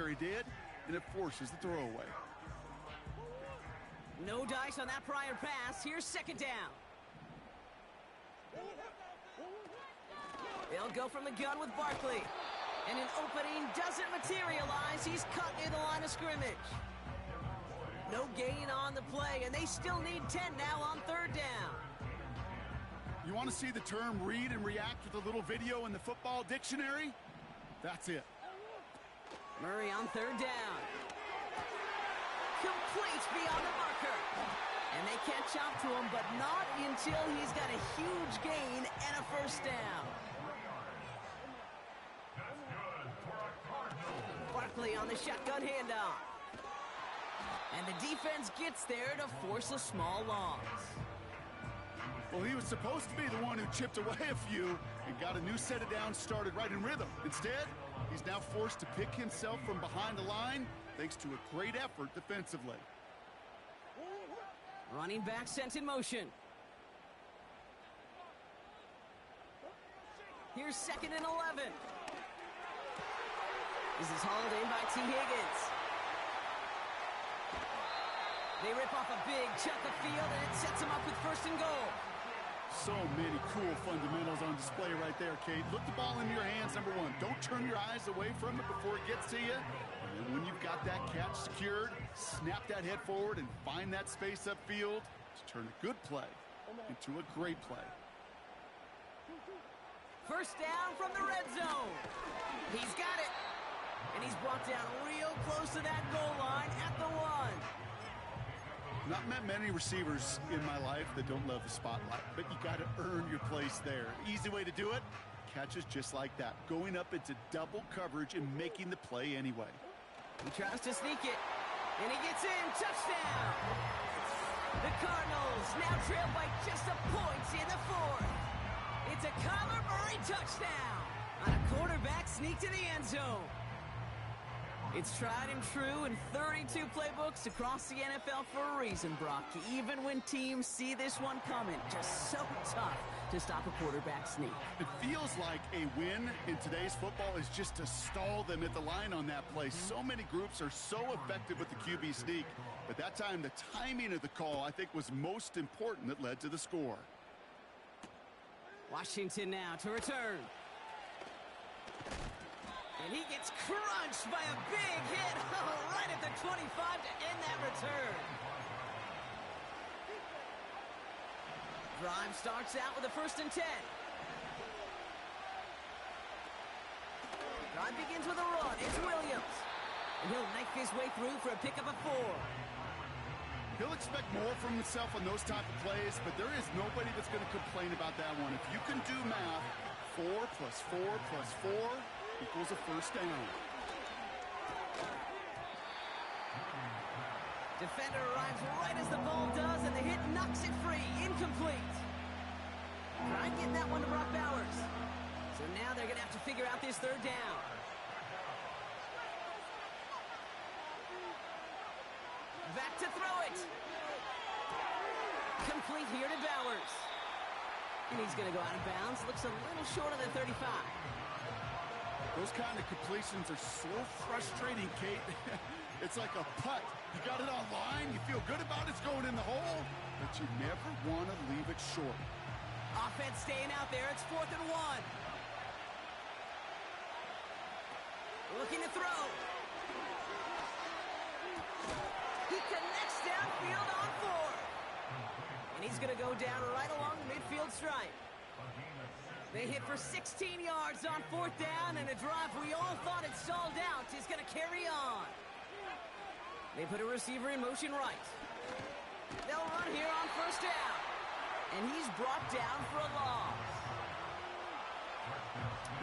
secondary did, and it forces the throwaway. No dice on that prior pass. Here's second down. They'll go from the gun with Barkley. And an opening doesn't materialize. He's cut near the line of scrimmage. No gain on the play, and they still need 10 now on third down. You want to see the term read and react with a little video in the football dictionary? That's it. Murray on third down. Complete beyond the marker. And they catch up to him, but not until he's got a huge gain and a first down. Barkley on the shotgun handoff. And the defense gets there to force a small loss. Well, he was supposed to be the one who chipped away a few and got a new set of downs started right in rhythm. Instead, he's now forced to pick himself from behind the line thanks to a great effort defensively. Running back sent in motion. Here's 2nd and 11. This is hauled in by T. Higgins. They rip off a big chunk of field, and it sets them up with 1st and goal. So many cool fundamentals on display right there, Kate. Look the ball in your hands, number one. Don't turn your eyes away from it before it gets to you. And then when you've got that catch secured, snap that head forward and find that space upfield to turn a good play into a great play. First down from the red zone. He's got it. And he's brought down real close to that goal line at the 1. Not met many receivers in my life that don't love the spotlight, but you got to earn your place there. Easy way to do it, catches just like that, going up into double coverage and making the play anyway. He tries to sneak it, and he gets in. Touchdown! The Cardinals now trail by just a point in the 4th. It's a Kyler Murray touchdown on a quarterback sneak to the end zone. It's tried and true in 32 playbooks across the NFL for a reason, Brock. Even when teams see this one coming, just so tough to stop a quarterback sneak. It feels like a win in today's football is just to stall them at the line on that play. So many groups are so effective with the QB sneak, but that time the timing of the call, I think, was most important that led to the score. Washington now to return. And he gets crunched by a big hit right at the 25 to end that return. Drive starts out with a 1st and 10. Drive begins with a run. It's Williams. And he'll knife his way through for a pickup of 4. He'll expect more from himself on those type of plays, but there is nobody that's going to complain about that one. If you can do math, 4 plus 4 plus 4 equals a first down. Defender arrives right as the ball does, and the hit knocks it free. Incomplete. Trying getting that one to Brock Bowers. So now they're going to have to figure out this 3rd down. Back to throw it. Complete here to Bowers. And he's going to go out of bounds. Looks a little short of the 35. Those kind of completions are so frustrating, Kate. It's like a putt. You got it on line, you feel good about it's going in the hole, but you never want to leave it short. Offense staying out there. It's 4th and 1. Looking to throw. He connects downfield on 4. And he's going to go down right along the midfield stripe. They hit for 16 yards on 4th down, and a drive we all thought had stalled out is going to carry on. They put a receiver in motion right. They'll run here on 1st down. And he's brought down for a loss.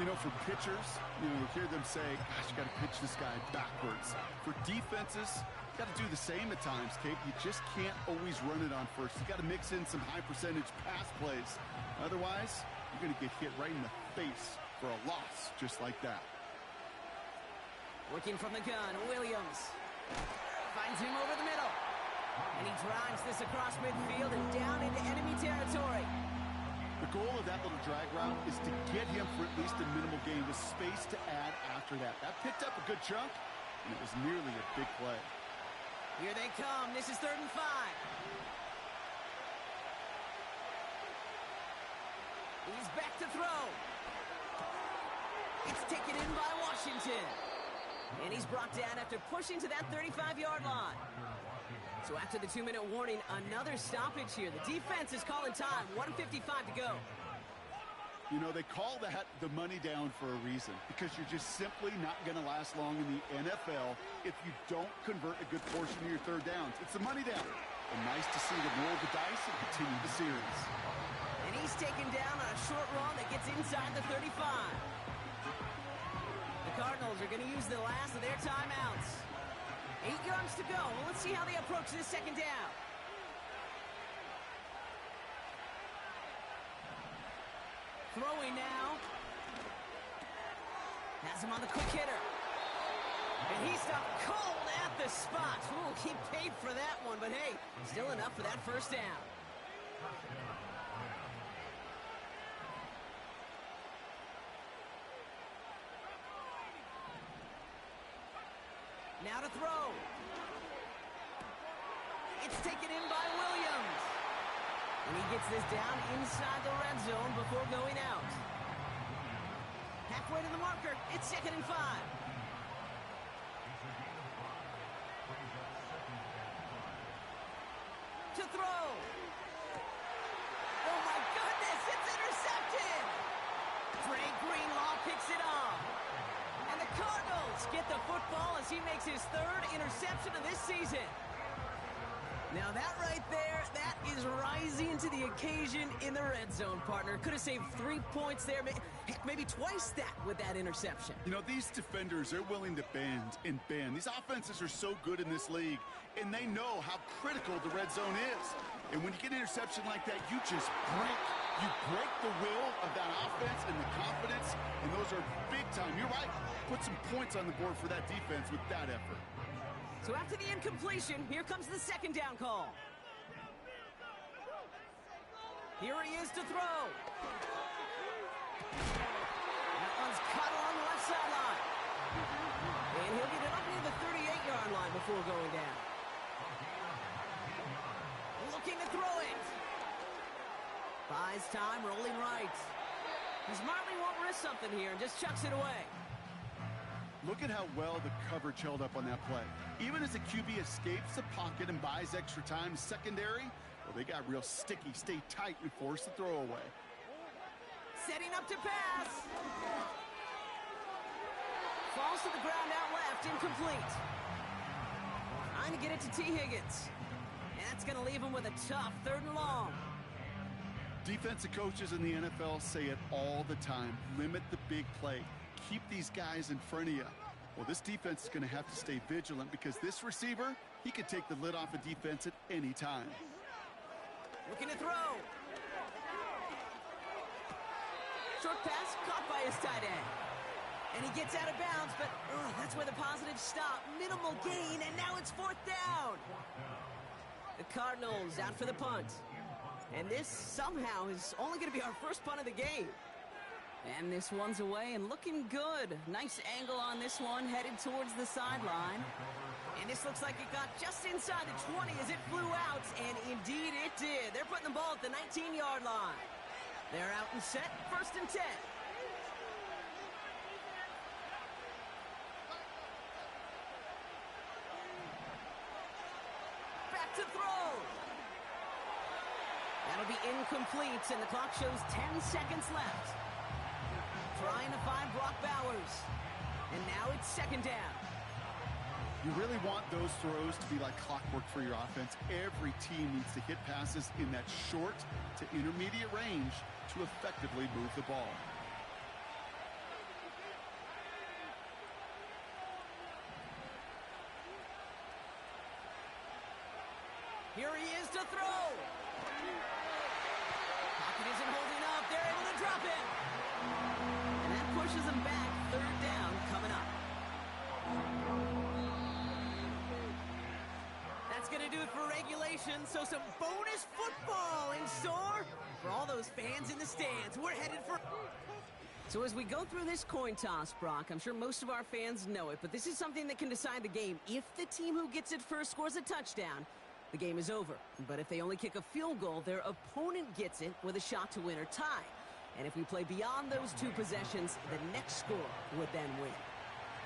You know, for pitchers, you hear them say, gosh, you got to pitch this guy backwards. For defenses, you got to do the same at times, Kate. You just can't always run it on first. You got to mix in some high-percentage pass plays. Otherwise, you're going to get hit right in the face for a loss just like that. Working from the gun, Williams finds him over the middle. And he drives this across midfield and down into enemy territory. The goal of that little drag route is to get him for at least a minimal gain with space to add after that. That picked up a good chunk, and it was nearly a big play. Here they come. This is 3rd and 5. He's back to throw. It's taken in by Washington. And he's brought down after pushing to that 35-yard line. So after the 2-minute warning, another stoppage here. The defense is calling time. 1:55 to go. You know, they call that the money down for a reason, because you're just simply not going to last long in the NFL if you don't convert a good portion of your 3rd downs. It's the money down. And nice to see them roll the dice and continue the series. And he's taken down on a short run that gets inside the 35. The Cardinals are going to use the last of their timeouts. 8 yards to go. Well, let's see how they approach this 2nd down. Throwing now. Has him on the quick hitter. And he stopped cold at the spot. Ooh, he paid for that one, but hey, still enough for that 1st down. Now to throw. It's taken in by Williams. And he gets this down inside the red zone before going out. Halfway to the marker. It's 2nd and 5. To throw. Oh, my goodness. It's intercepted. Trey Greenlaw picks it off. And the Cardinals get the football as he makes his 3rd interception of this season. Now that right there, that is rising to the occasion in the red zone, partner. Could have saved 3 points there, heck, maybe twice that with that interception. You know, these defenders, they're willing to bend and bend. These offenses are so good in this league, and they know how critical the red zone is. And when you get an interception like that, you just break. You break the will of that offense and the confidence, and those are big time. You're right. Put some points on the board for that defense with that effort. So after the incompletion, here comes the 2nd down call. Here he is to throw. That one's caught along the left sideline. And he'll get it up near the 38-yard line before going down. Looking to throw it. Buys time, rolling right. He smartly won't risk something here and just chucks it away. Look at how well the coverage held up on that play. Even as the QB escapes the pocket and buys extra time secondary, well, they got real sticky, stay tight, and force the throw away. Setting up to pass. Falls to the ground out left, incomplete. Trying to get it to T. Higgins. And that's going to leave him with a tough 3rd and long. Defensive coaches in the NFL say it all the time. Limit the big play. Keep these guys in front of you. Well, this defense is going to have to stay vigilant because this receiver, he could take the lid off a defense at any time. Looking to throw. Short pass caught by his tight end. And he gets out of bounds, but that's where the positives stop. Minimal gain, and now it's 4th down. The Cardinals out for the punt. And this somehow is only going to be our first punt of the game. And this one's away and looking good. Nice angle on this one, headed towards the sideline. And this looks like it got just inside the 20 as it flew out, and indeed it did. They're putting the ball at the 19-yard line. They're out and set, 1st and 10. Back to throw. That'll be incomplete, and the clock shows 10 seconds left. Trying to find Brock Bowers. And now it's 2nd down. You really want those throws to be like clockwork for your offense. Every team needs to hit passes in that short to intermediate range to effectively move the ball. Here he is to throw. Pocket isn't holding up. They're able to drop it. And that pushes them back. 3rd down coming up. That's going to do it for regulation. So some bonus football in store for all those fans in the stands. We're headed for... So as we go through this coin toss, Brock, I'm sure most of our fans know it, but this is something that can decide the game. If the team who gets it first scores a touchdown, the game is over. But if they only kick a field goal, their opponent gets it with a shot to win or tie. And if we play beyond those two possessions, the next score would then win.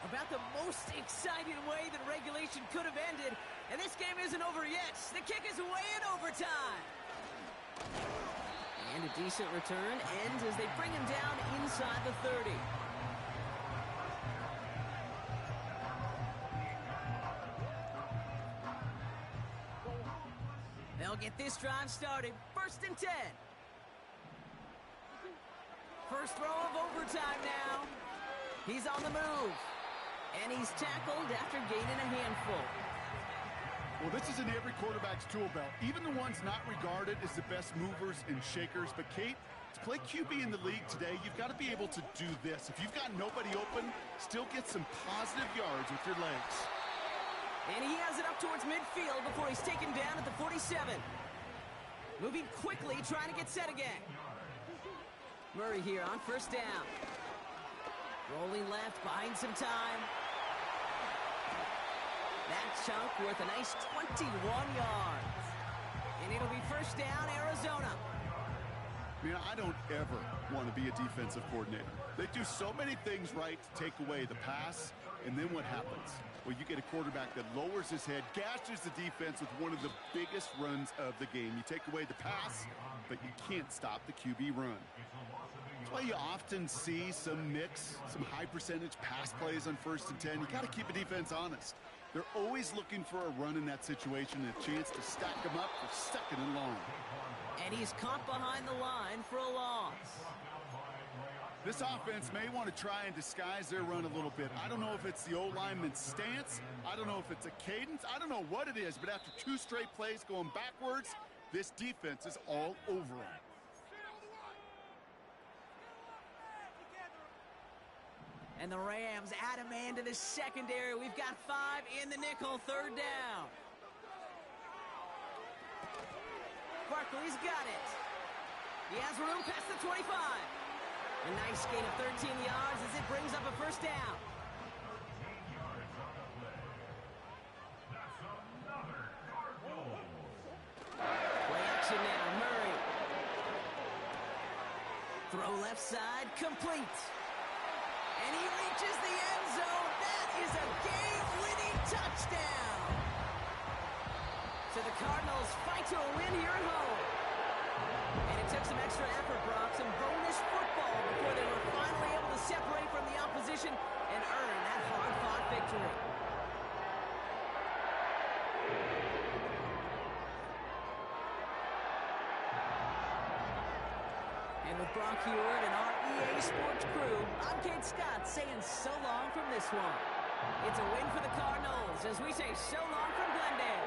About the most exciting way that regulation could have ended, and this game isn't over yet. The kick is way in overtime. And a decent return ends as they bring him down inside the 30. They'll get this drive started. 1st and 10. First throw of overtime now. He's on the move. And he's tackled after gaining a handful. Well, this is in every quarterback's tool belt, even the ones not regarded as the best movers and shakers. But, Kate, to play QB in the league today, you've got to be able to do this. If you've got nobody open, still get some positive yards with your legs. And he has it up towards midfield before he's taken down at the 47. Moving quickly, trying to get set again. Murray here on 1st down. Rolling left, buying some time. That chunk worth a nice 21 yards. And it'll be 1st down, Arizona. I don't ever want to be a defensive coordinator. They do so many things right to take away the pass, and then what happens? Well, you get a quarterback that lowers his head, gashes the defense with one of the biggest runs of the game. You take away the pass, but you can't stop the QB run. That's why you often see some high percentage pass plays on 1st and 10. You got to keep a defense honest. They're always looking for a run in that situation and a chance to stack them up for 2nd and long. And he's caught behind the line for a loss. This offense may want to try and disguise their run a little bit. I don't know if it's the O-lineman's stance. I don't know if it's a cadence. I don't know what it is, but after 2 straight plays going backwards, this defense is all over them. And the Rams add a man to the secondary. We've got 5 in the nickel, 3rd down. Barkley's got it. He has room past the 25. A nice gain of 13 yards as it brings up a 1st down. Play action now, Murray. Throw left side, complete. And he reaches the end zone. That is a game-winning touchdown. So the Cardinals fight to a win here at home. And it took some extra effort, Brock, some bonus football before they were finally able to separate from the opposition and earn that hard-fought victory. And with Brock Hewitt and our EA Sports crew, I'm Kate Scott saying so long from this one. It's a win for the Cardinals as we say so long from Glendale.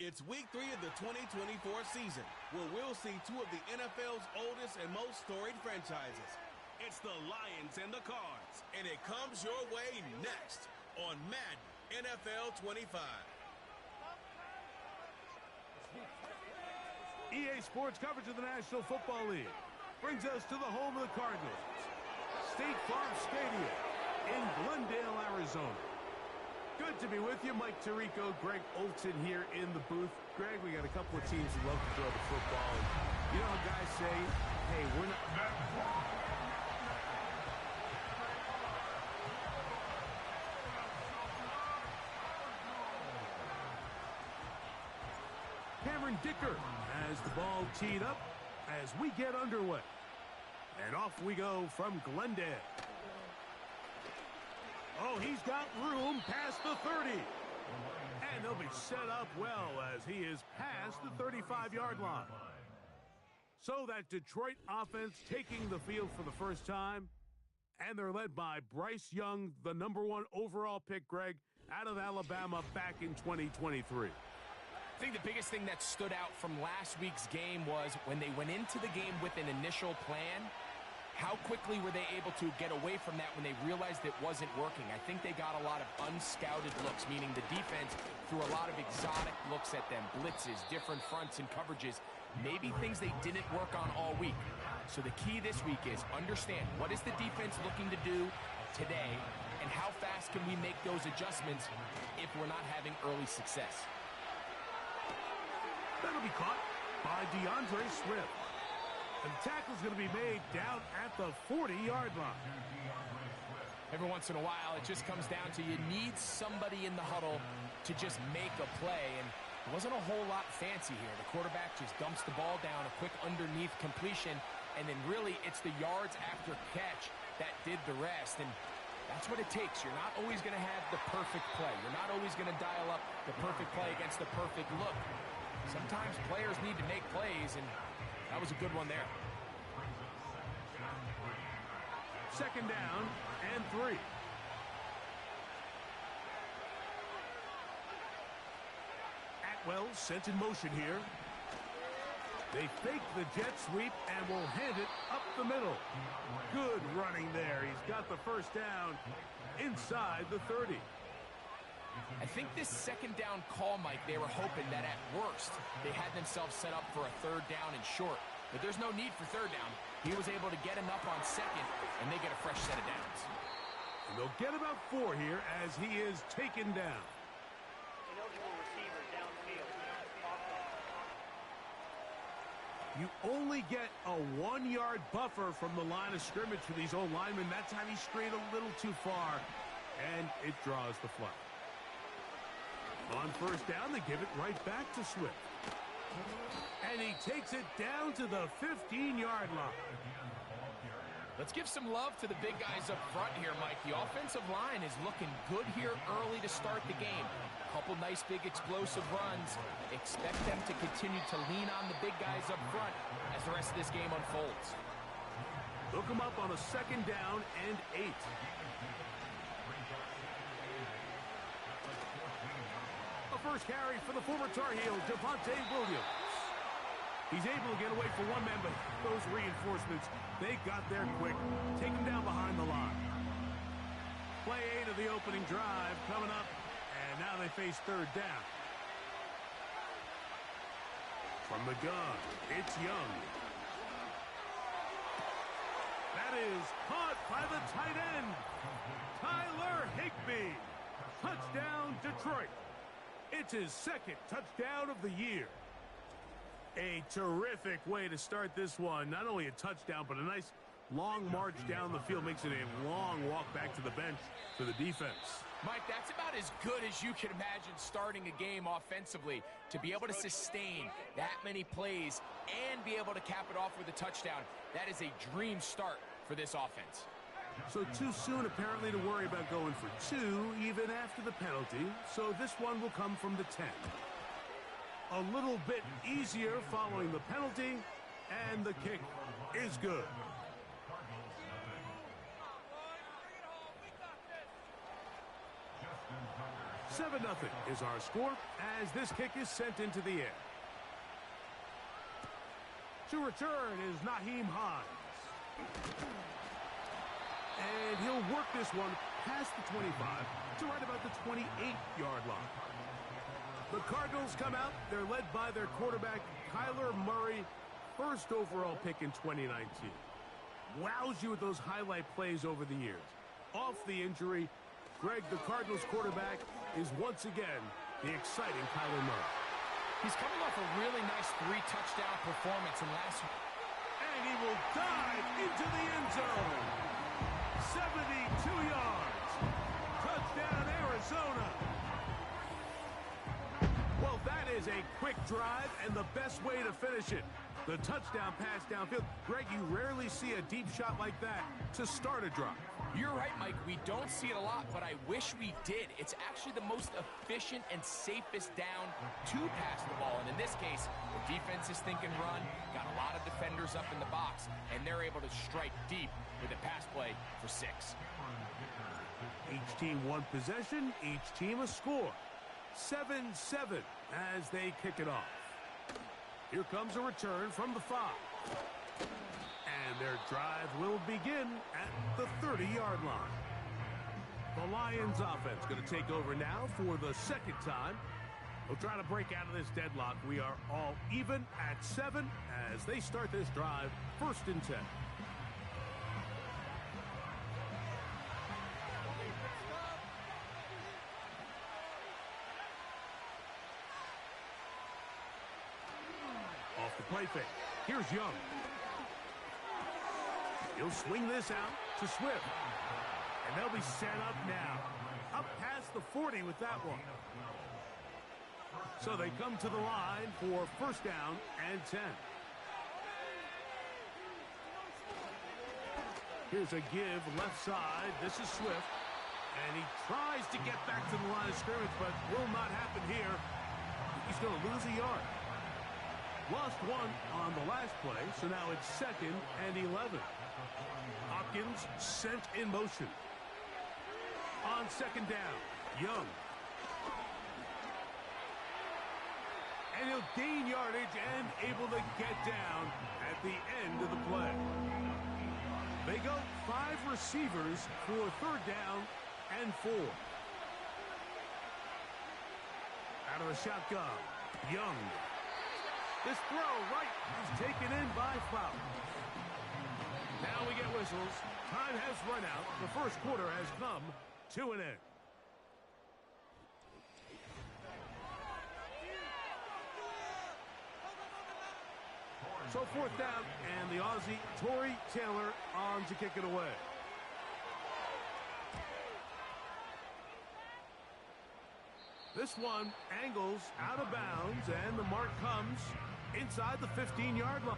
It's week 3 of the 2024 season, where we'll see two of the NFL's oldest and most storied franchises. It's the Lions and the Cards, and it comes your way next on Madden NFL 25. EA Sports coverage of the National Football League brings us to the home of the Cardinals, State Farm Stadium in Glendale, Arizona. Good to be with you. Mike Tirico, Greg Olson here in the booth. Greg, we got a couple of teams that love to throw the football. And you know how guys say, hey, we're not... Cameron Dicker has the ball teed up as we get underway. And off we go from Glendale. Oh, he's got room past the 30. And they'll be set up well as he is past the 35-yard line. So that Detroit offense taking the field for the first time. And they're led by Bryce Young, the #1 overall pick, Greg, out of Alabama back in 2023. I think the biggest thing that stood out from last week's game was when they went into the game with an initial plan, how quickly were they able to get away from that when they realized it wasn't working? I think they got a lot of unscouted looks, meaning the defense threw a lot of exotic looks at them, blitzes, different fronts and coverages, maybe things they didn't work on all week. So the key this week is understand what is the defense looking to do today and how fast can we make those adjustments if we're not having early success. That'll be caught by DeAndre Swift. And the tackle's going to be made down at the 40-yard line. Every once in a while, it just comes down to you need somebody in the huddle to just make a play. And it wasn't a whole lot fancy here. The quarterback just dumps the ball down, a quick underneath completion, and then really it's the yards after catch that did the rest. And that's what it takes. You're not always going to have the perfect play. You're not always going to dial up the perfect play against the perfect look. Sometimes players need to make plays, and that was a good one there. Second down and 3. Atwell sent in motion here. They fake the jet sweep and will hand it up the middle. Good running there. He's got the first down inside the 30. I think this second down call, Mike, they were hoping that at worst they had themselves set up for a third down and short. But there's no need for third down. He was able to get enough on second, and they get a fresh set of downs. And they'll get about 4 here as he is taken down. You only get a 1-yard buffer from the line of scrimmage for these old linemen. That time he strayed a little too far, and it draws the flag. On first down, they give it right back to Swift. And he takes it down to the 15-yard line. Let's give some love to the big guys up front here, Mike. The offensive line is looking good here early to start the game. A couple nice big explosive runs. Expect them to continue to lean on the big guys up front as the rest of this game unfolds. Look them up on a second down and 8. First carry for the former Tar Heel, Devontae Williams. He's able to get away for one man, but those reinforcements, they got there quick. Take him down behind the line. Play 8 of the opening drive coming up, and now they face third down. From the gun, it's Young. That is caught by the tight end, Tyler Higbee. Touchdown, Detroit. It's his second touchdown of the year. A terrific way to start this one. Not only a touchdown, but a nice long march down the field. Makes it a long walk back to the bench for the defense. Mike, that's about as good as you can imagine starting a game offensively. To be able to sustain that many plays and be able to cap it off with a touchdown, that is a dream start for this offense. So too soon, apparently, to worry about going for 2, even after the penalty. So this one will come from the 10. A little bit easier following the penalty, and the kick is good. 7-0 is our score as this kick is sent into the air. To return is Naheem Hines. And he'll work this one past the 25 to right about the 28-yard line. The Cardinals come out. They're led by their quarterback, Kyler Murray, first overall pick in 2019. Wows you with those highlight plays over the years. Off the injury, Greg, the Cardinals quarterback, is once again the exciting Kyler Murray. He's coming off a really nice 3-touchdown performance in last week. And he will dive into the end zone. 72 yards. Touchdown, Arizona. Well, that is a quick drive and the best way to finish it. The touchdown pass downfield. Greg, you rarely see a deep shot like that to start a drive. You're right, Mike. We don't see it a lot, but I wish we did. It's actually the most efficient and safest down to pass the ball. And in this case, the defense is thinking run, got a lot of defenders up in the box, and they're able to strike deep with a pass play for 6. Each team one possession, each team a score. 7-7 as they kick it off. Here comes a return from the 5. And their drive will begin at the 30-yard line. The Lions offense going to take over now for the second time. They'll try to break out of this deadlock. We are all even at 7 as they start this drive, 1st and 10. Off the play fake. Here's Young. He'll swing this out to Swift. And they'll be set up now. Up past the 40 with that one. So they come to the line for 1st down and 10. Here's a give left side. This is Swift. And he tries to get back to the line of scrimmage, but will not happen here. He's going to lose a yard. Lost 1 on the last play, so now it's 2nd and 11. Hopkins sent in motion. On 2nd down, Young. And he'll gain yardage and able to get down at the end of the play. They go 5 receivers for 3rd down and 4. Out of the shotgun, Young. This throw right is taken in by Flower. Now we get whistles. Time has run out. The first quarter has come to an end. So 4th down, and the Aussie, Torrey Taylor, on to kick it away. This one angles out of bounds, and the mark comes inside the 15-yard line.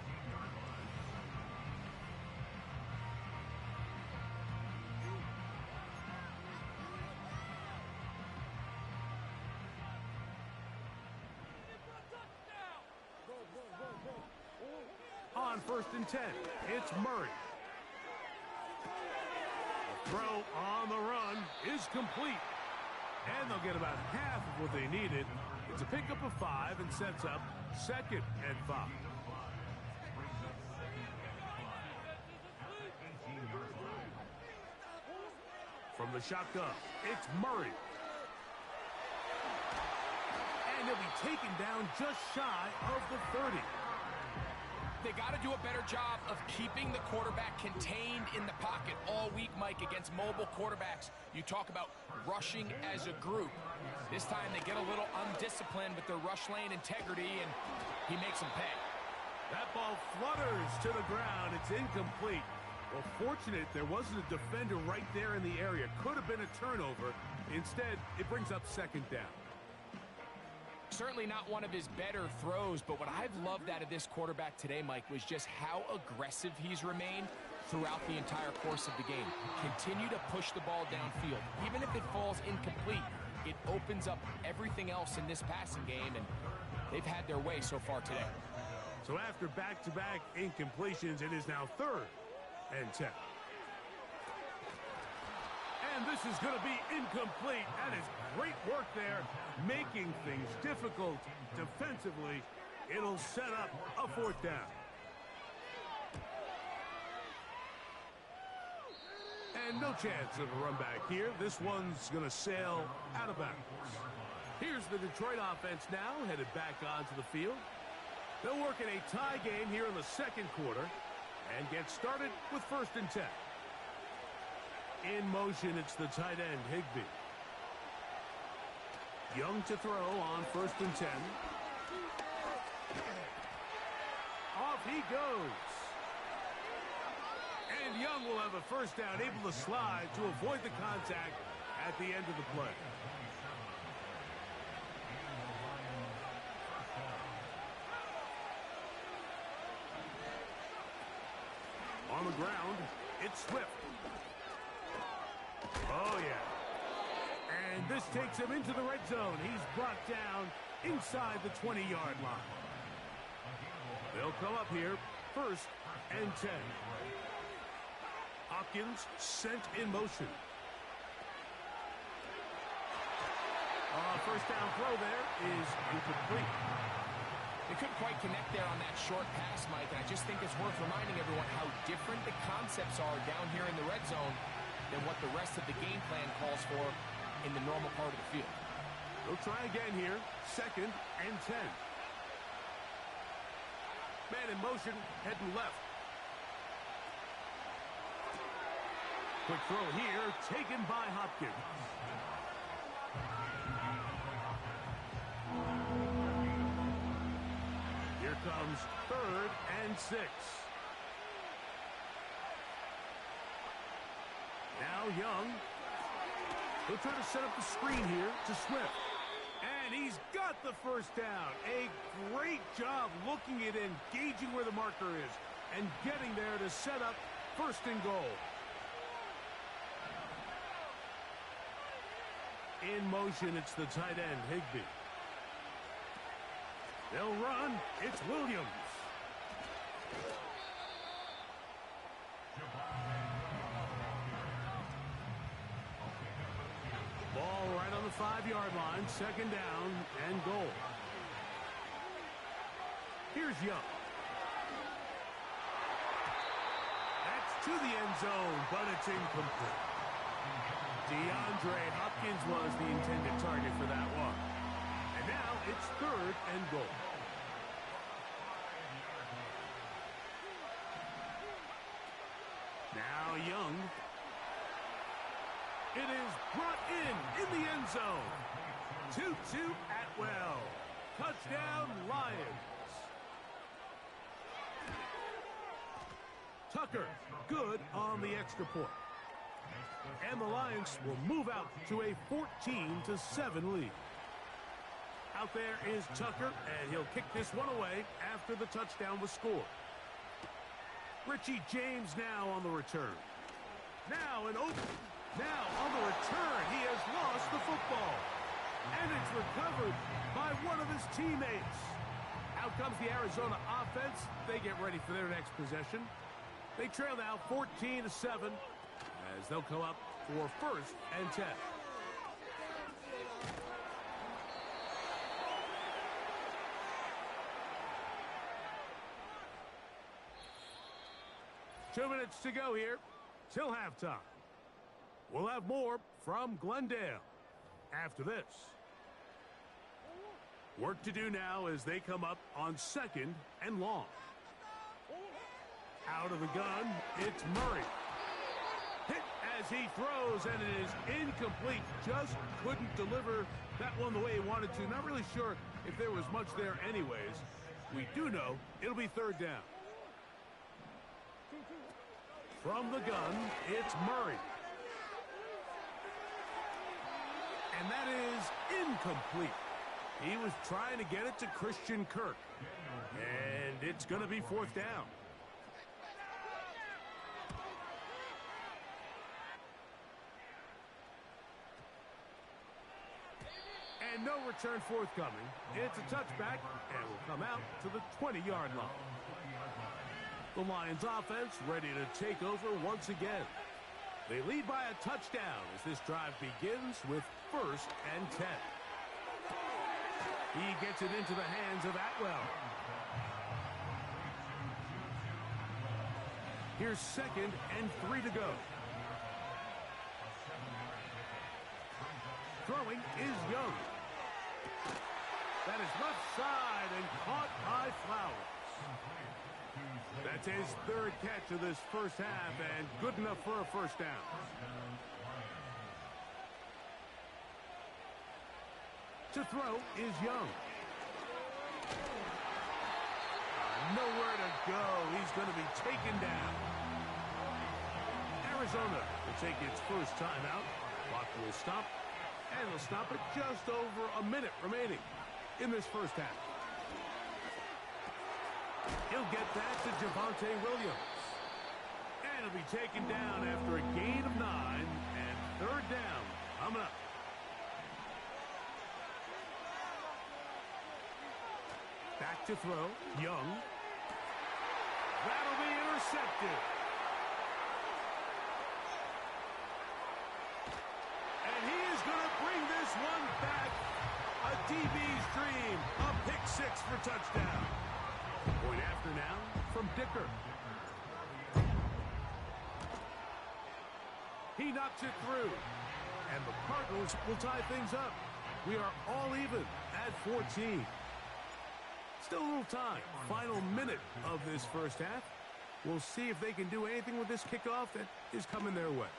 On 1st and 10, it's Murray. The throw on the run is complete. And they'll get about half of what they needed. It's a pickup of 5 and sets up 2nd and 5. From the shotgun, it's Murray. And he'll be taken down just shy of the 30. They got to do a better job of keeping the quarterback contained in the pocket all week, Mike, against mobile quarterbacks. You talk about rushing as a group. This time they get a little undisciplined with their rush lane integrity, and he makes them pay. That ball flutters to the ground. It's incomplete. Well, fortunate there wasn't a defender right there in the area. Could have been a turnover. Instead, it brings up 2nd down. Certainly not one of his better throws, but what I've loved out of this quarterback today, Mike, was just how aggressive he's remained throughout the entire course of the game. Continue to push the ball downfield. Even if it falls incomplete, it opens up everything else in this passing game, and they've had their way so far today. So after back-to-back incompletions, it is now 3rd and 10. And this is going to be incomplete. That is great work there, making things difficult defensively. It'll set up a 4th down. And no chance of a run back here. This one's going to sail out of bounds. Here's the Detroit offense now, headed back onto the field. They'll work in a tie game here in the 2nd quarter and get started with 1st and 10. In motion, it's the tight end, Higbee. Young to throw on 1st and 10. Off he goes. And Young will have a 1st down, able to slide to avoid the contact at the end of the play. On the ground, it's Swift. Oh, yeah. And this takes him into the red zone. He's brought down inside the 20-yard line. They'll come up here, 1st and 10. Hopkins sent in motion. 1st down throw there is incomplete. They couldn't quite connect there on that short pass, Mike, and I just think it's worth reminding everyone how different the concepts are down here in the red zone than what the rest of the game plan calls for in the normal part of the field. They'll try again here, 2nd and 10. Man in motion, heading left. Quick throw here, taken by Hopkins. Here comes 3rd and 6. Now Young. He'll try to set up the screen here to Swift. And he's got the 1st down. A great job looking at it, gauging where the marker is, and getting there to set up 1st and goal. In motion, it's the tight end, Higbee. They'll run. It's Williams. Ball right on the 5-yard line. 2nd down and goal. Here's Young. That's to the end zone, but it's incomplete. DeAndre Hopkins was the intended target for that one. And now it's 3rd and goal. Now Young. It is brought in the end zone. Tutu Atwell. Touchdown, Lions. Tucker, good on the extra point. And the Lions will move out to a 14-7 lead. Out there is Tucker, and he'll kick this one away after the touchdown was scored. Richie James now on the return. Now on the return, he has lost the football. And it's recovered by one of his teammates. Out comes the Arizona offense. They get ready for their next possession. They trail now 14-7 as they'll come up for 1st and 10. Two minutes to go here till halftime. We'll have more from Glendale after this. Work to do now as they come up on 2nd and long. Out of the gun, it's Murray. Hit as he throws, and it is incomplete. Just couldn't deliver that one the way he wanted to. Not really sure if there was much there anyways. We do know it'll be 3rd down. From the gun, it's Murray. And that is incomplete. He was trying to get it to Christian Kirk. And it's going to be 4th down. And no return forthcoming. It's a touchback and will come out to the 20-yard line. The Lions offense ready to take over once again. They lead by a touchdown as this drive begins with 1st and 10. He gets it into the hands of Atwell. Here's 2nd and 3 to go. Throwing is Young. That is left side and caught by Flowers. That's his 3rd catch of this first half and good enough for a first down. To throw is Young. Nowhere to go. He's going to be taken down. Arizona will take its first timeout. Clock will stop. And they'll stop it just over a minute remaining in this first half. He'll get that to Javonte Williams. And he'll be taken down after a gain of 9 and 3rd down coming up. Back to throw. Young. That'll be intercepted. And he is going to bring this one back. A DB's dream. A pick 6 for touchdown. Point after now from Dicker. He knocks it through. And the Cardinals will tie things up. We are all even at 14. Still a little time. Final minute of this first half. We'll see if they can do anything with this kickoff that is coming their way.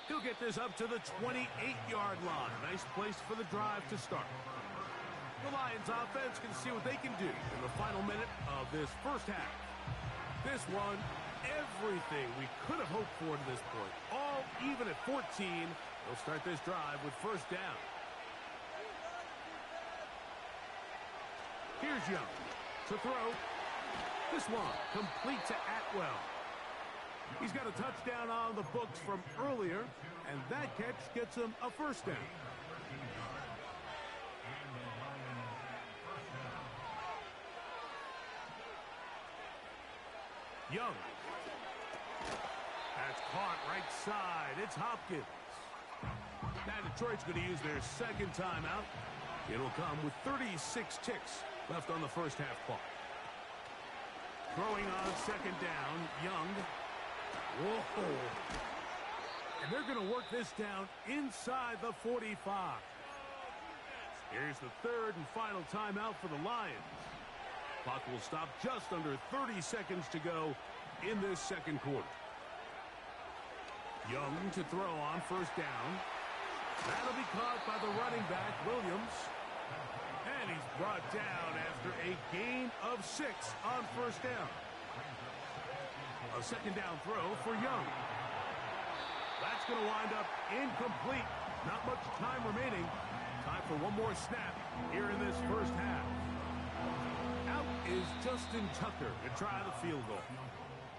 He'll get this up to the 28-yard line. Nice place for the drive to start. The Lions offense can see what they can do in the final minute of this first half. This one, everything we could have hoped for to this point. All even at 14. They'll start this drive with first down. Here's Young to throw. This one complete to Atwell. He's got a touchdown on the books from earlier, and that catch gets him a first down. Young. That's caught right side. It's Hopkins. Now Detroit's going to use their 2nd timeout. It'll come with 36 ticks left on the first half clock. Throwing on 2nd down, Young. Whoa. And they're going to work this down inside the 45. Here's the 3rd and final timeout for the Lions. Clock will stop just under 30 seconds to go in this 2nd quarter. Young to throw on first down. That'll be caught by the running back, Williams. And he's brought down after a gain of 6 on first down. A 2nd down throw for Young. That's going to wind up incomplete. Not much time remaining. Time for one more snap here in this first half. Out is Justin Tucker to try the field goal.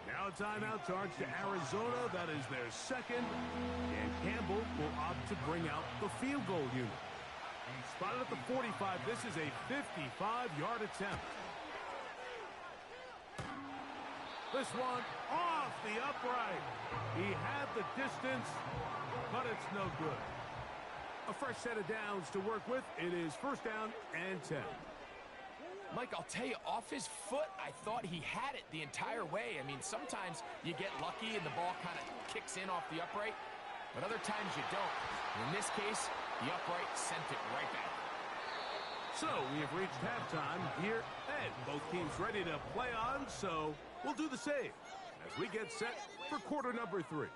Now a timeout charge to Arizona. That is their 2nd. And Campbell will opt to bring out the field goal unit. Spotted at the 45. This is a 55-yard attempt. This one off the upright. He had the distance, but it's no good. A fresh set of downs to work with. It is first down and 10. Mike, I'll tell you, off his foot, I thought he had it the entire way. I mean, sometimes you get lucky and the ball kind of kicks in off the upright, but other times you don't. In this case, the upright sent it right back. So we have reached halftime here, and both teams ready to play on, so we'll do the same as we get set for quarter number 3.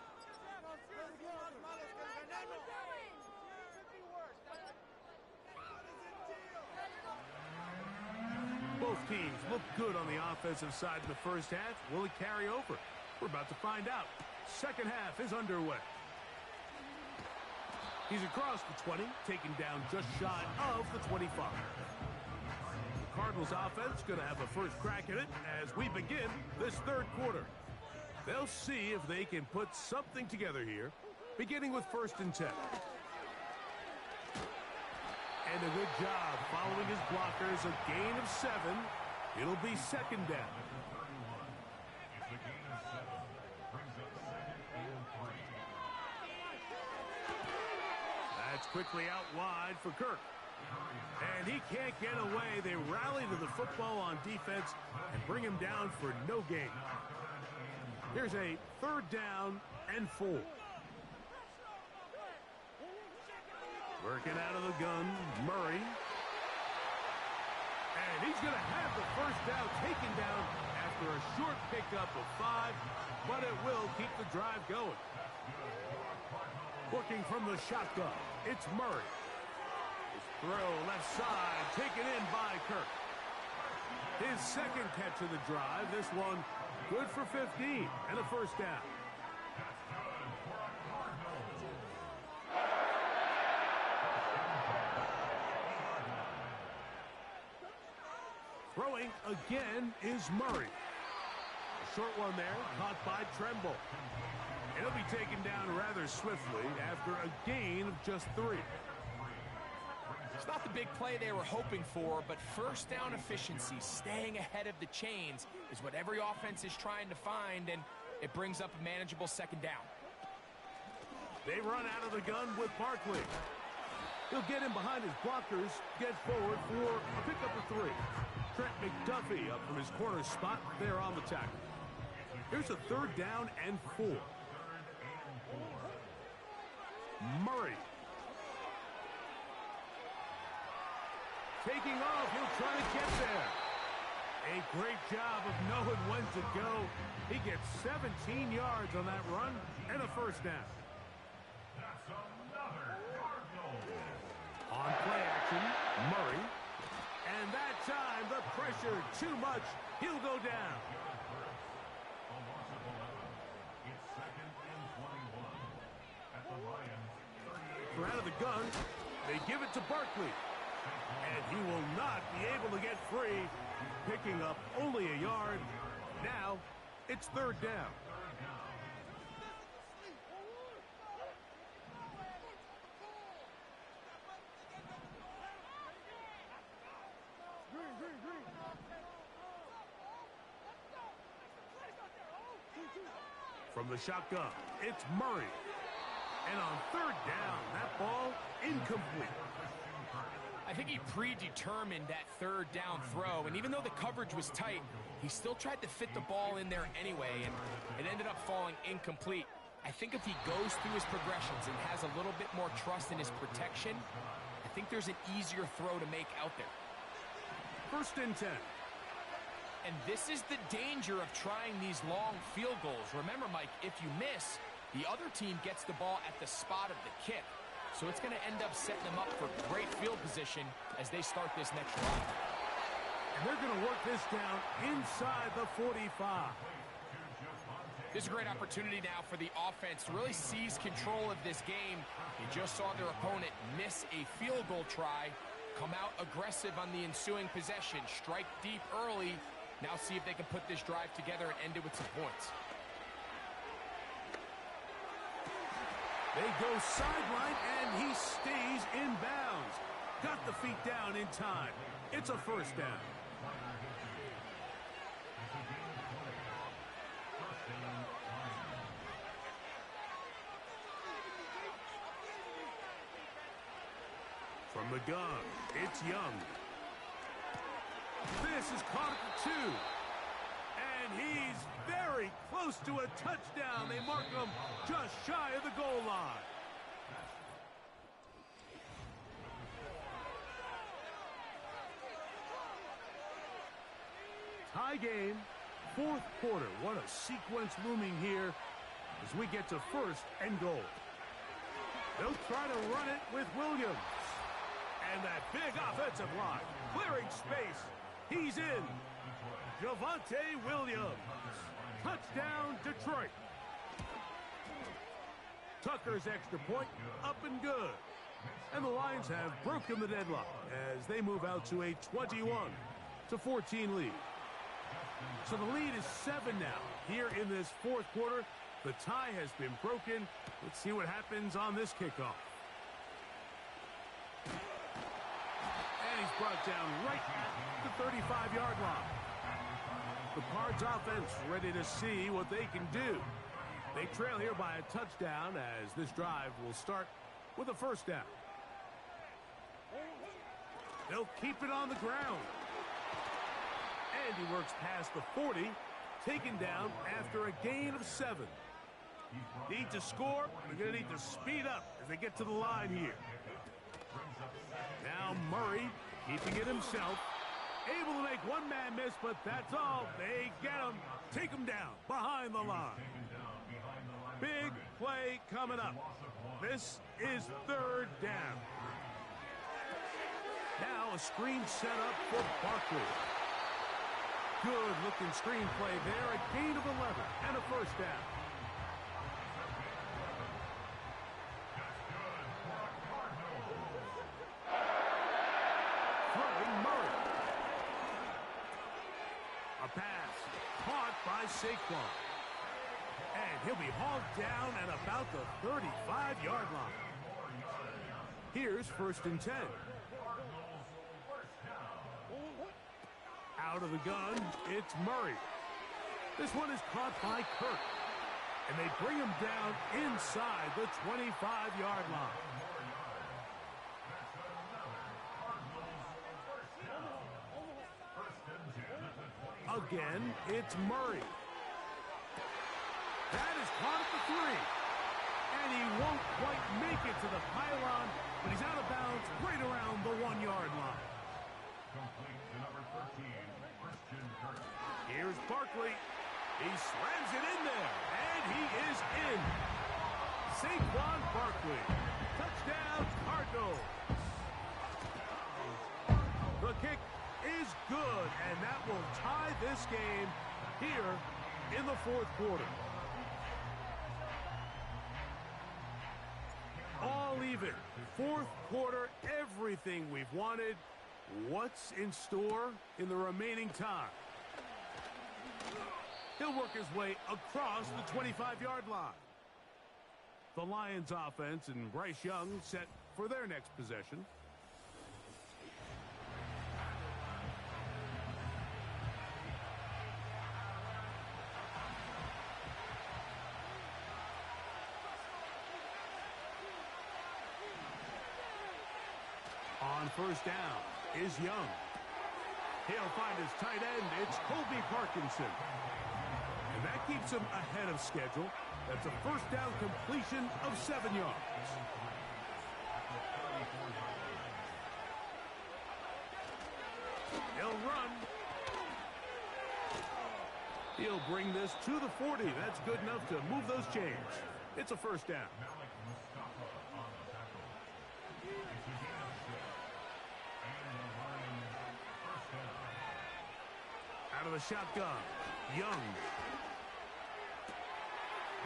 Both teams look good on the offensive side in the first half. Will it carry over? We're about to find out. Second half is underway. He's across the 20, taken down just shy of the 25. The Cardinals offense going to have a first crack at it as we begin this 3rd quarter. They'll see if they can put something together here, beginning with 1st and 10. And a good job following his blockers, a gain of 7. It'll be 2nd down. Quickly out wide for Kirk. And he can't get away. They rally to the football on defense and bring him down for no gain. Here's a 3rd down and 4. Working out of the gun, Murray. And he's going to have the 1st down taken down after a short pickup of 5, but it will keep the drive going. Working from the shotgun, it's Murray. His throw left side, taken in by Kirk. His 2nd catch of the drive, this one good for 15 and a 1st down. Throwing again is Murray. A short one there, caught by Tremble. It'll be taken down rather swiftly after a gain of just 3. It's not the big play they were hoping for, but 1st down efficiency, staying ahead of the chains, is what every offense is trying to find, and it brings up a manageable 2nd down. They run out of the gun with Barkley. He'll get in behind his blockers, get forward for a pickup of 3. Trent McDuffie up from his corner spot there on the tackle. Here's a 3rd down and 4. Murray. Taking off, he'll try to get there. A great job of knowing when to go. He gets 17 yards on that run and a 1st down. On play action, Murray. And that time, the pressure too much. He'll go down. For out of the gun, they give it to Barkley. And he will not be able to get free, picking up only a yard. Now, it's 3rd down. From the shotgun, it's Murray. And on 3rd down, that ball incomplete. I think he predetermined that 3rd down throw, and even though the coverage was tight, he still tried to fit the ball in there anyway, and it ended up falling incomplete. I think if he goes through his progressions and has a little bit more trust in his protection, I think there's an easier throw to make out there. 1st and 10. And this is the danger of trying these long field goals. Remember, Mike, if you miss, the other team gets the ball at the spot of the kick. So it's going to end up setting them up for great field position as they start this next drive. And they're going to work this down inside the 45. This is a great opportunity now for the offense to really seize control of this game. They just saw their opponent miss a field goal try, come out aggressive on the ensuing possession, strike deep early. Now see if they can put this drive together and end it with some points. They go sideline, and he stays in bounds. Got the feet down in time. It's a 1st down. From the gun, it's Young. This is caught at the 2. And he's very close to a touchdown. They mark him just shy of the goal line. Tie game, 4th quarter. What a sequence looming here as we get to 1st and goal. They'll try to run it with Williams. And that big offensive line, clearing space. He's in. Javonte Williams. Touchdown, Detroit. Tucker's extra point, up and good. And the Lions have broken the deadlock as they move out to a 21-14 lead. So the lead is 7 now. Here in this 4th quarter, the tie has been broken. Let's see what happens on this kickoff. And he's brought down right at the 35-yard line. The Cards offense ready to see what they can do. They trail here by a touchdown as this drive will start with a 1st down. They'll keep it on the ground. And he works past the 40, taken down after a gain of 7. Need to score. They're going to need to speed up as they get to the line here. Now Murray keeping it himself. Able to make one man miss, but that's all. They get him. Take him down behind the line. Big play coming up. This is 3rd down. Now a screen set up for Barkley. Good looking screen play there. A gain of 11 and a 1st down. Pass caught by Saquon. And he'll be hauled down at about the 35-yard line. Here's 1st and 10. Out of the gun, it's Murray. This one is caught by Kirk. And they bring him down inside the 25-yard line. Again, it's Murray. That is caught at the 3. And he won't quite make it to the pylon, but he's out of bounds right around the 1-yard line. Here's Barkley. He slams it in there, and he is in. Saquon Barkley. Touchdown, Cardinals. The kick is good, and that will tie this game here in the 4th quarter. All even. 4th quarter, everything we've wanted. What's in store in the remaining time? He'll work his way across the 25-yard line. The Lions offense and Bryce Young set for their next possession. On 1st down is Young. He'll find his tight end. It's Colby Parkinson. And that keeps him ahead of schedule. That's a 1st down completion of 7 yards. He'll run. He'll bring this to the 40. That's good enough to move those chains. It's a 1st down. Out of the shotgun, Young.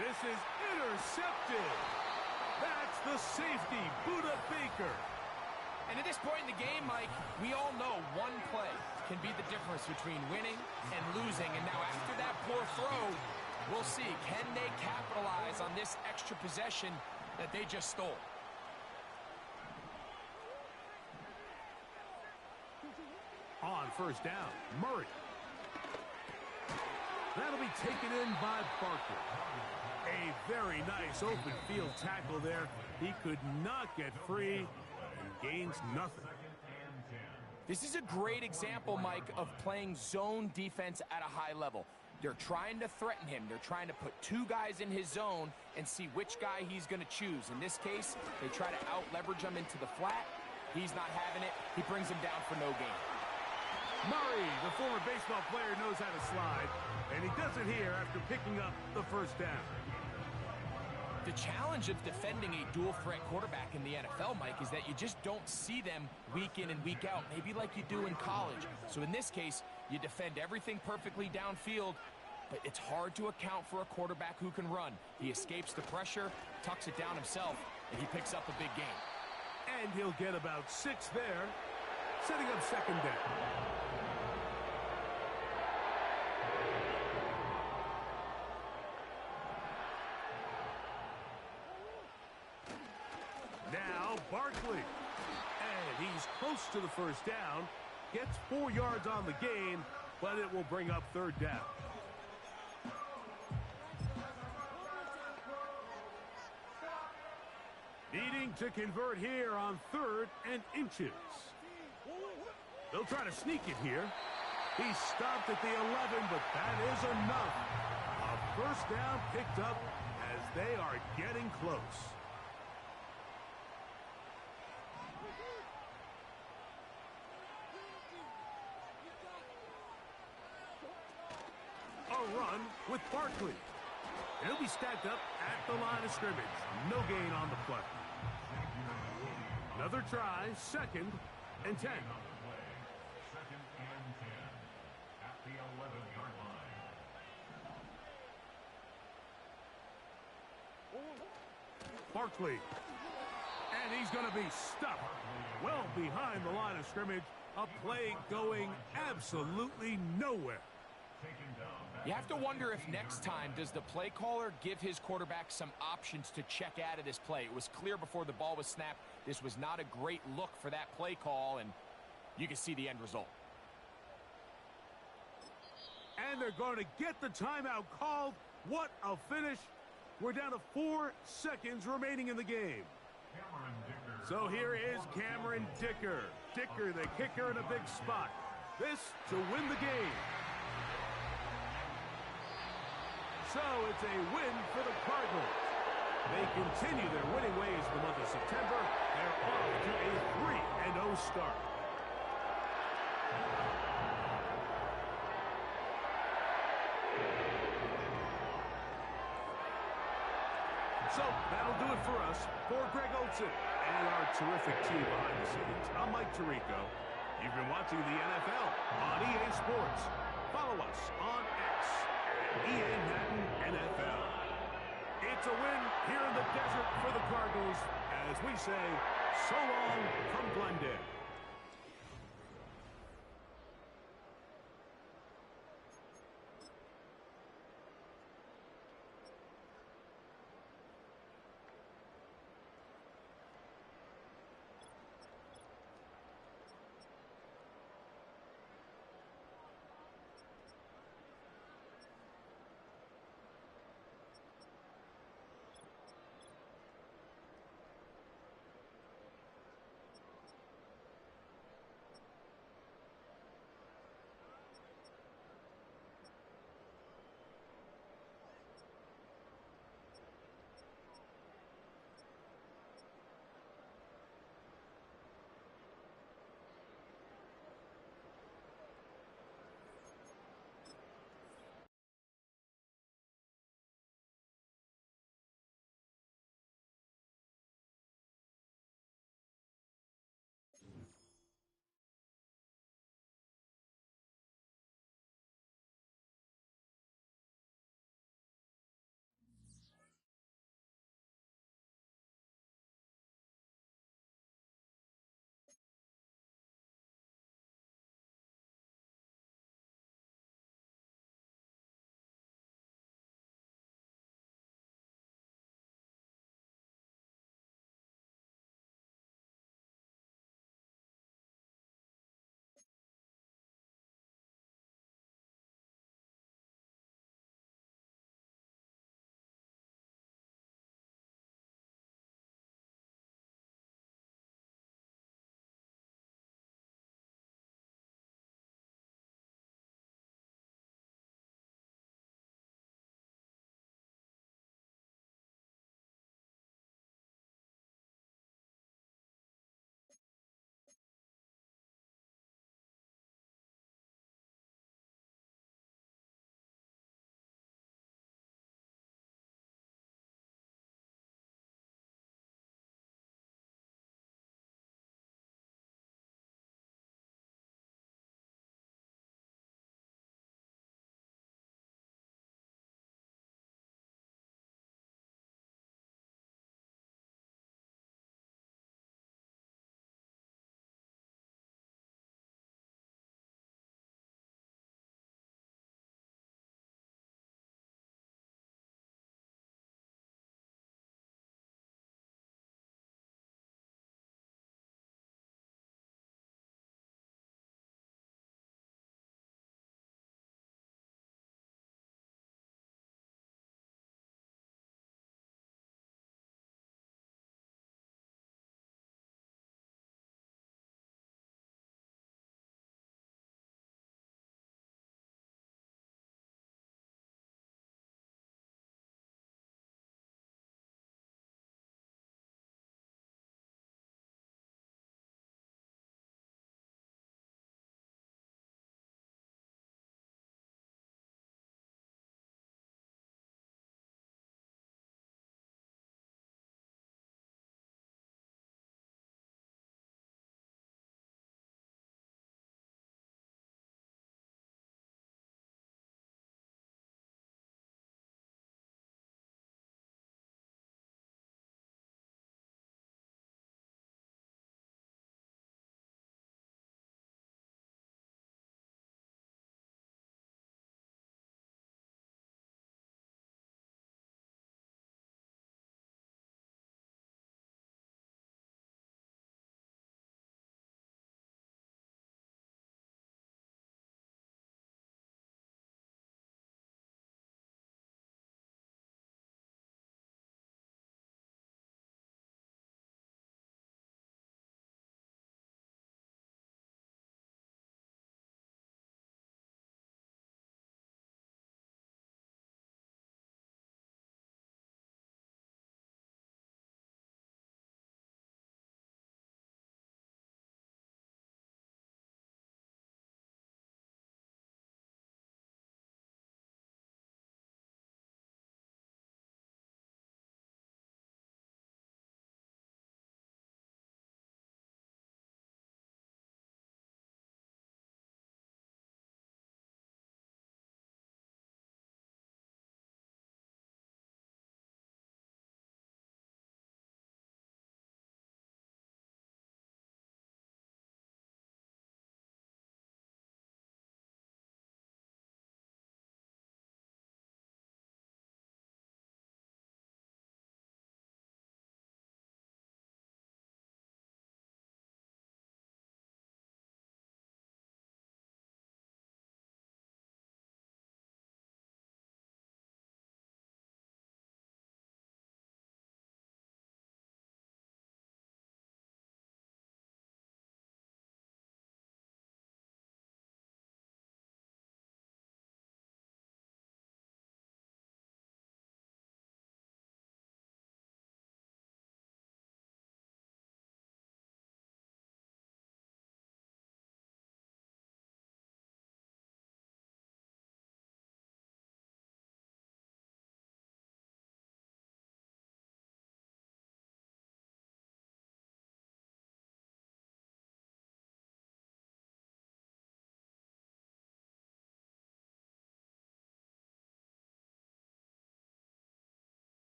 This is intercepted. That's the safety, Buda Baker. And at this point in the game, Mike, we all know one play can be the difference between winning and losing. And now after that poor throw, we'll see, can they capitalize on this extra possession that they just stole? On 1st down, Murray. That'll be taken in by Barker. A very nice open field tackle there. He could not get free and gains nothing. This is a great example, Mike, of playing zone defense at a high level. They're trying to threaten him. They're trying to put 2 guys in his zone and see which guy he's going to choose. In this case, they try to out-leverage him into the flat. He's not having it. He brings him down for no gain. Murray, the former baseball player, knows how to slide, and he does it here after picking up the 1st down. The challenge of defending a dual-threat quarterback in the NFL, Mike, is that you just don't see them week in and week out, maybe like you do in college. So in this case, you defend everything perfectly downfield, but it's hard to account for a quarterback who can run. He escapes the pressure, tucks it down himself, and he picks up a big gain. And he'll get about 6 there, setting up 2nd down. Now Barkley, and he's close to the 1st down, gets 4 yards on the gain, but it will bring up 3rd down. Needing to convert here on 3rd and inches. They'll try to sneak it here. He's stopped at the 11, but that is enough. A first down picked up as they are getting close. A run with Barkley. He'll be stacked up at the line of scrimmage. No gain on the play. Another try, 2nd and 10. Barkley. And he's going to be stuck well behind the line of scrimmage. A play going absolutely nowhere. You have to wonder if next time does the play caller give his quarterback some options to check out of this play. It was clear before the ball was snapped this was not a great look for that play call, and you can see the end result. And they're going to get the timeout called. What a finish. We're down to 4 seconds remaining in the game. So here is Cameron Dicker. Dicker, the kicker, in a big spot. This to win the game. So it's a win for the Cardinals. They continue their winning ways in the month of September. They're off to a 3-0 start. So that'll do it for us. For Greg Olson and our terrific team behind the scenes, I'm Mike Tirico. You've been watching the NFL on EA Sports. Follow us on X at EA Madden NFL. It's a win here in the desert for the Cardinals as we say, so long from Glendale.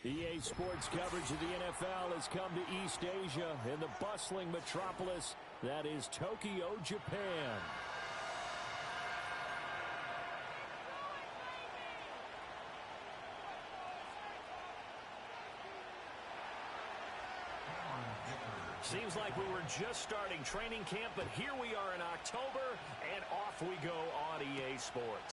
EA Sports coverage of the NFL has come to East Asia in the bustling metropolis that is Tokyo, Japan. Seems like we were just starting training camp, but here we are in October, and off we go on EA Sports.